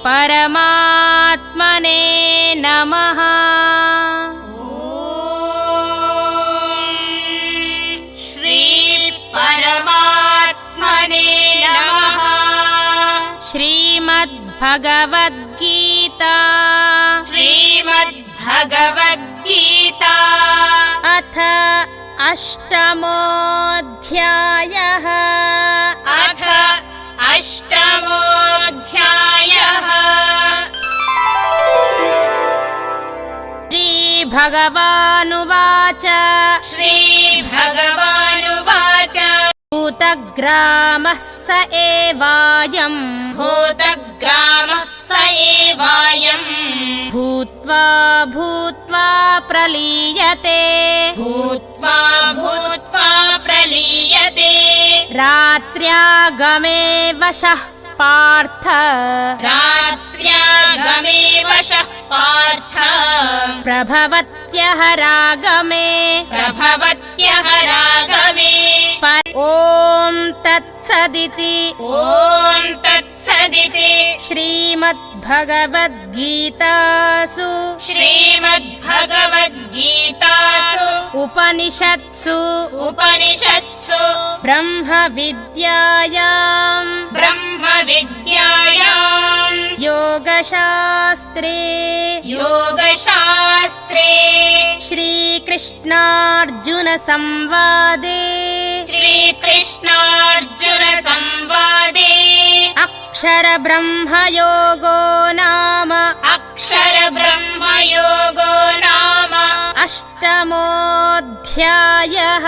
परमात्मने नमः। श्री परमात्मने नमः। श्रीमद्भगवद्गीता श्रीमद्भगवद्गीता अथ अष्टमोऽध्यायः। अथ अष्टमोऽध्यायः। श्रीभगवानुवाच श्रीभगवानुवाच भूतग्रामः स एवायम् भूतग्रामः स एवायम् भूत्वा भूत्वा प्रलीयते भूत्वा भूत्वा प्रलीयते रात्र्यागमे वशः पार्थ रात्र्यागमे वशः पार्थ प्रभवत्यः रागमे प्रभवत्यः रागमे ॐ तत्सदिति ॐ तत्सदिति श्रीमद्भगवद्गीतासु श्रीमद्भगवद्गीतासु उपनिषत्सु ब्रह्मविद्यायां योगशास्त्रे श्रीकृष्णार्जुन संवादे अक्षरब्रह्मयोगो नाम अष्टमोऽध्यायः।